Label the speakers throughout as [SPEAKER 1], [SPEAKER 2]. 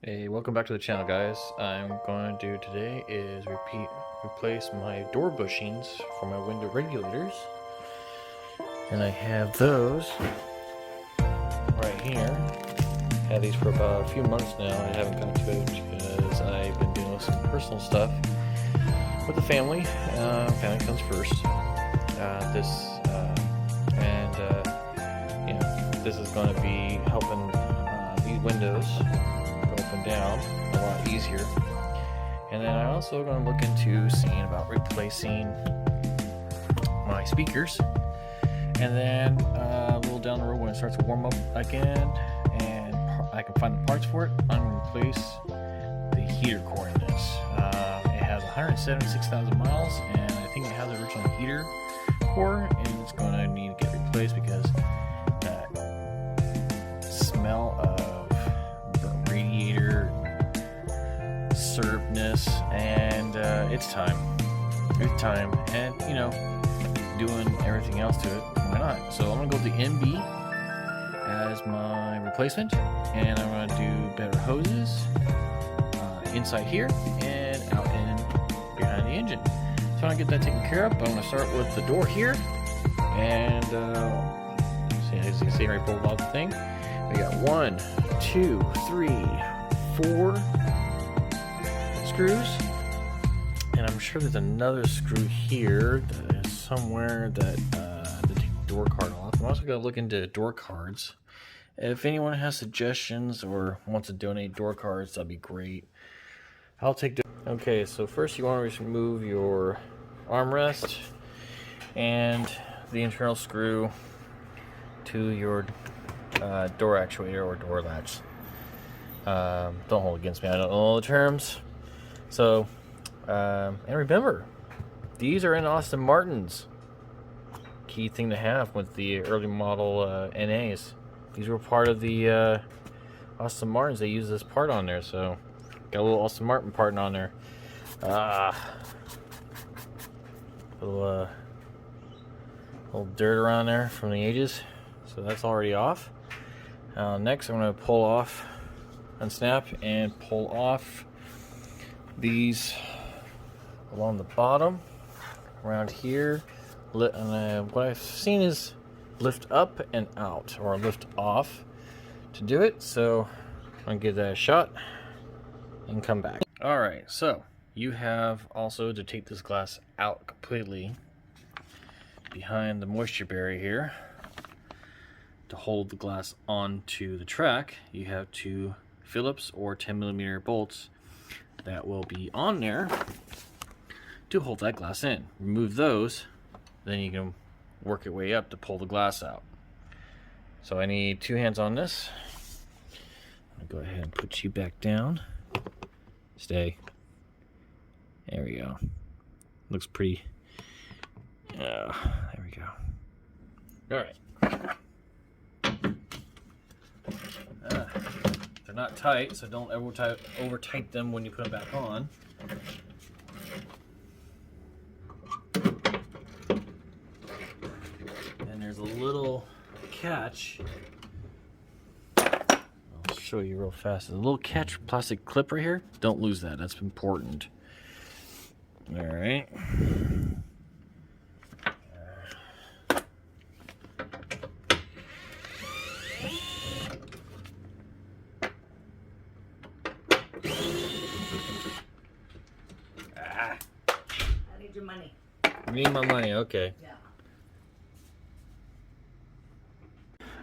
[SPEAKER 1] Hey, welcome back to the channel, guys. I'm going to do today is replace my door bushings for my window regulators, and I have those right here. Had these for about a few months now. I haven't got to it because I've been dealing with some personal stuff with the family. Family comes first. This is going to be helping these windows up and down a lot easier. And then I'm also going to look into seeing about replacing my speakers. And then a little down the road, when it starts to warm up again and I can find the parts for it, I'm going to replace the heater core in this. It has 176,000 miles, and I think it has the original heater core, and it's going to need to get replaced because that smell of the radiator syrupness, and it's time, and you know, doing everything else to it, why not? So I'm gonna go with the MB as my replacement, and I'm gonna do better hoses inside here and out and behind the engine. So I'm gonna get that taken care of, but I'm gonna start with the door here, and see, as you can see, I pulled off the thing. We got 1, 2, 3, 4 screws, and I'm sure there's another screw here that is somewhere that to take the door card off. I'm also going to look into door cards. If anyone has suggestions or wants to donate door cards, that'd be great. I'll take. Okay, so first you want to remove your armrest and the internal screw to your door actuator or door latch. Don't hold against me, I don't know all the terms. So, and remember, these are in Aston Martins. Key thing to have with the early model NAs. These were part of the Aston Martins. They use this part on there, so got a little Aston Martin part on there. Little dirt around there from the ages, so that's already off. Next, I'm going to pull off, unsnap, and pull off these along the bottom around here. What I've seen is lift up and out, or lift off to do it. So I'm gonna give that a shot and come back. All right, so you have also to take this glass out completely behind the moisture barrier here. To hold the glass onto the track, you have two Phillips or 10mm bolts that will be on there to hold that glass in. Remove those, then you can work your way up to pull the glass out. So I need 2 hands on this. I'm gonna go ahead and put you back down. Stay. There we go. Looks pretty. There we go. All right. They're not tight, so don't over tight them when you put them back on. And there's a little catch. I'll show you real fast. There's a little catch plastic clip right here. Don't lose that. That's important. All right.
[SPEAKER 2] Your money.
[SPEAKER 1] You need my money, okay.
[SPEAKER 2] Yeah.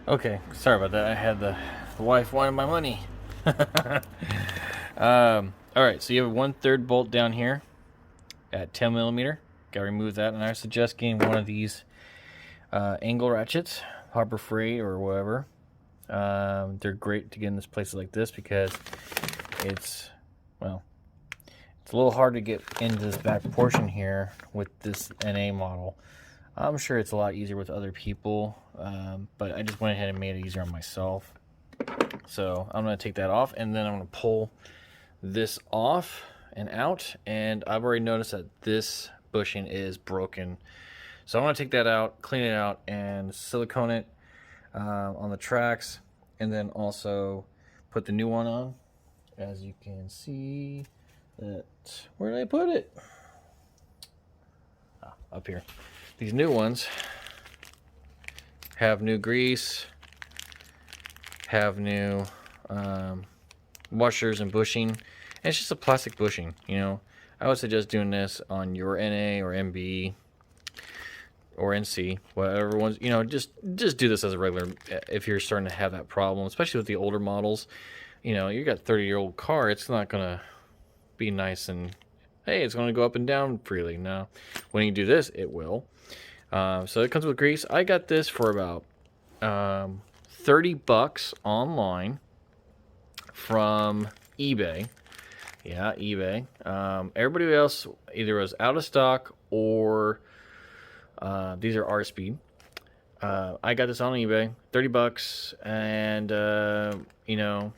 [SPEAKER 1] Okay, sorry about that. I had the wife wanted my money. Alright, so you have a 1/3 bolt down here at 10mm. Gotta remove that, and I suggest getting one of these angle ratchets, Harbor Freight or whatever. They're great to get in places like this because it's, well, it's a little hard to get into this back portion here with this NA model. I'm sure it's a lot easier with other people, but I just went ahead and made it easier on myself. So I'm going to take that off, and then I'm going to pull this off and out, and I've already noticed that this bushing is broken. So I'm going to take that out, clean it out, and silicone it on the tracks, and then also put the new one on. as you can see, that where did I put it? Up here. These new ones have new grease, have new washers and bushing, and it's just a plastic bushing. You know, I would suggest doing this on your NA or MB or NC, whatever ones. You know, just do this as a regular if you're starting to have that problem, especially with the older models. You know, you got a 30-year-old car, it's not gonna be nice and hey, it's gonna go up and down freely. No, when you do this, it will. So it comes with grease. I got this for about $30 online from eBay. Yeah, eBay. Everybody else either was out of stock or these are R-Speed. I got this on eBay, $30, and you know,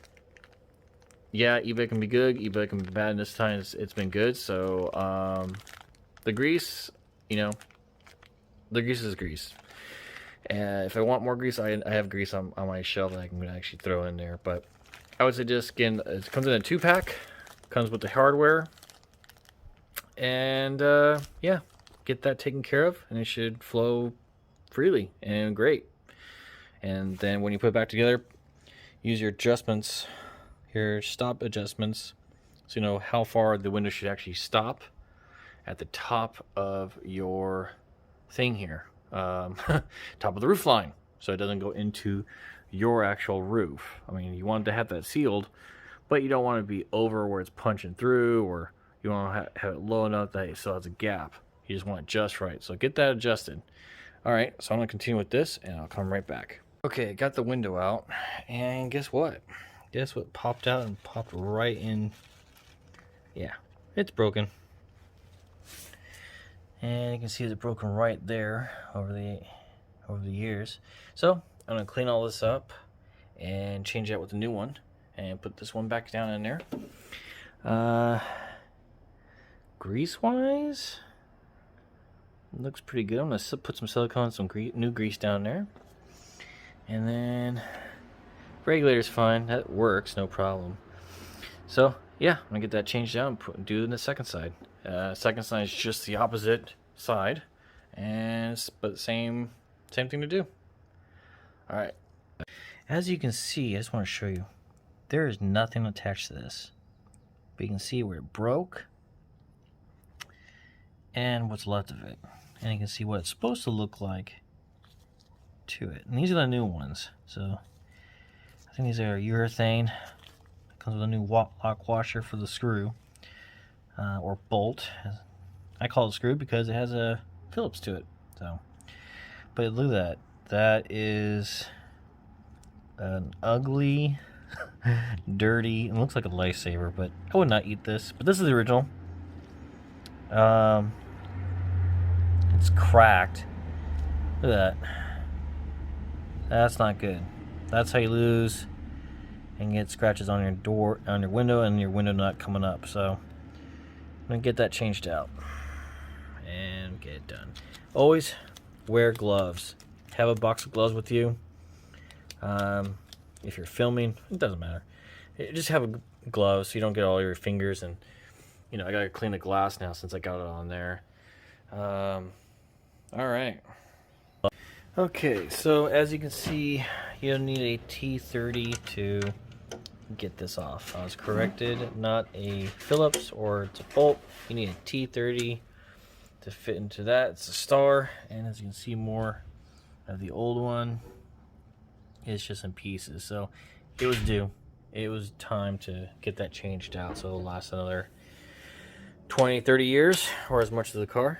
[SPEAKER 1] yeah, eBay can be good, eBay can be bad. And this time it's been good. So the grease, you know, the grease is grease. And if I want more grease, I have grease on my shelf that I can actually throw in there. But I would suggest again, it comes in a 2-pack, comes with the hardware, and yeah, get that taken care of, and it should flow freely and great. And then when you put it back together, use your adjustments, your stop adjustments, so you know how far the window should actually stop at the top of your thing here, top of the roof line, so it doesn't go into your actual roof. I mean, you want to have that sealed, but you don't want to be over where it's punching through, or you want to have it low enough that it still has a gap. You just want it just right. So get that adjusted. All right, so I'm gonna continue with this, and I'll come right back. Okay, got the window out, and guess what? Guess what popped out and popped right in? Yeah, it's broken. And you can see it's broken right there over the years. So I'm gonna clean all this up and change it with a new one, and put this one back down in there. Grease wise, looks pretty good. I'm gonna put some silicone, some new grease down there, and then regulator's fine. That works, no problem. So yeah, I'm gonna get that changed out and do it in the second side. Second side is just the opposite side, but same thing to do. All right. As you can see, I just want to show you, there is nothing attached to this, but you can see where it broke and what's left of it, and you can see what it's supposed to look like to it. And these are the new ones, so I think these are urethane. It comes with a new lock washer for the screw, or bolt. I call it screw because it has a Phillips to it. So, but look at that. That is an ugly, dirty. It looks like a lifesaver, but I would not eat this. But this is the original. It's cracked. Look at that. That's not good. That's how you lose and get scratches on your door, on your window, and your window not coming up. So I'm gonna get that changed out and get it done. Always wear gloves. Have a box of gloves with you. If you're filming, it doesn't matter. Just have a glove so you don't get all your fingers, and you know, I gotta clean the glass now since I got it on there. All right. Okay, so as you can see, you need a T30 to get this off. I was corrected, not a Phillips or it's a bolt. You need a T30 to fit into that. It's a star, and as you can see, more of the old one is just in pieces. So it was due. It was time to get that changed out so it'll last another 20-30 years, or as much as the car.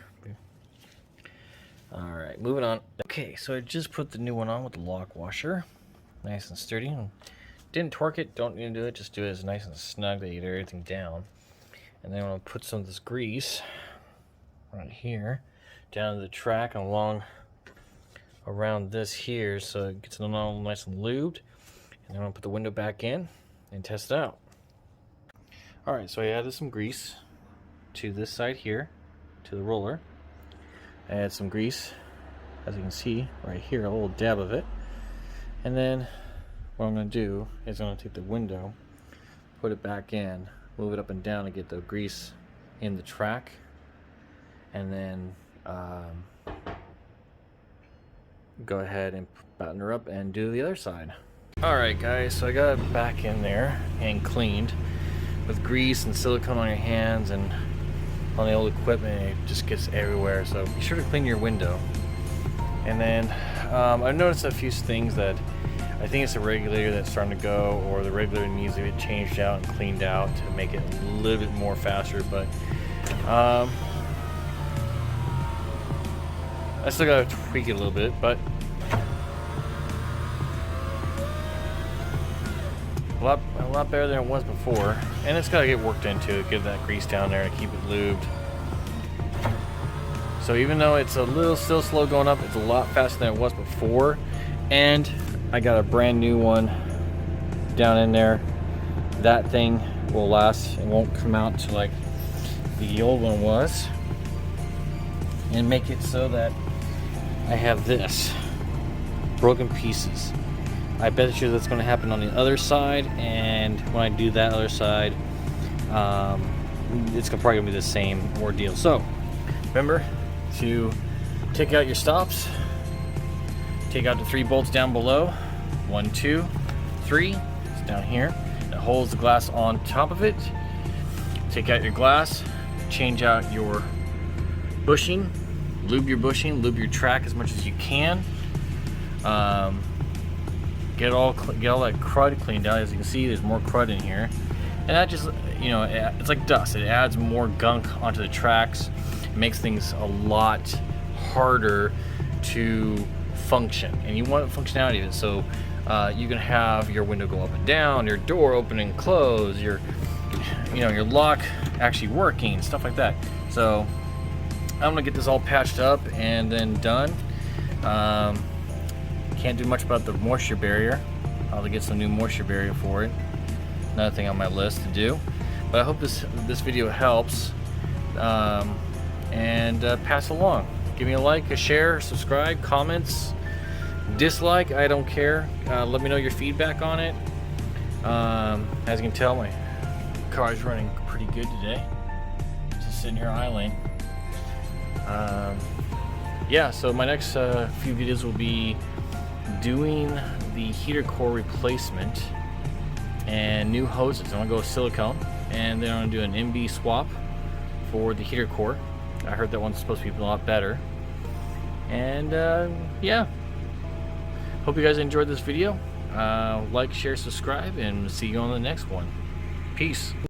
[SPEAKER 1] Alright, moving on. Okay, so I just put the new one on with the lock washer. Nice and sturdy. Didn't torque it, don't need to do it, just do it as nice and snug that you get everything down. And then I'm going to put some of this grease right here down to the track and along around this here, so it gets it all nice and lubed. And then I'm going to put the window back in and test it out. Alright, so I added some grease to this side here, to the roller. I add some grease, as you can see right here, a little dab of it. And then what I'm going to do is I'm going to take the window, put it back in, move it up and down to get the grease in the track, and then go ahead and button her up and do the other side. Alright guys, so I got it back in there and cleaned. With grease and silicone on your hands and on the old equipment, it just gets everywhere, so be sure to clean your window. And then I've noticed a few things that I think it's the regulator that's starting to go, or the regulator needs to get changed out and cleaned out to make it a little bit more faster, but I still gotta tweak it a little bit, but a lot better than it was before. And it's gotta get worked into it, get that grease down there and keep it lubed. So even though it's a little still slow going up, it's a lot faster than it was before. And I got a brand new one down in there. That thing will last. It won't come out to like the old one was. And make it so that I have this broken pieces. I bet you that's going to happen on the other side, and when I do that other side, it's probably going to be the same ordeal. So remember to take out your stops, take out the 3 bolts down below, 1, 2, 3, it's down here, it holds the glass on top of it. Take out your glass, change out your bushing, lube your track as much as you can. Get all that crud cleaned out. As you can see, there's more crud in here, and that just, you know, it's like dust. It adds more gunk onto the tracks. It makes things a lot harder to function, and you want functionality of it. So you can have your window go up and down, your door open and close, your lock actually working, stuff like that. So I'm gonna get this all patched up and then done. Can't do much about the moisture barrier. I'll have to get some new moisture barrier for it. Another thing on my list to do. But I hope this video helps, and pass along. Give me a like, a share, subscribe, comments, dislike, I don't care. Let me know your feedback on it. As you can tell, my car is running pretty good today. Just sitting here idling. Yeah, so my next few videos will be doing the heater core replacement and new hoses. I'm gonna go with silicone, and then I'm gonna do an MB swap for the heater core. I heard that one's supposed to be a lot better. And yeah, hope you guys enjoyed this video. Like, share, subscribe, and see you on the next one. Peace.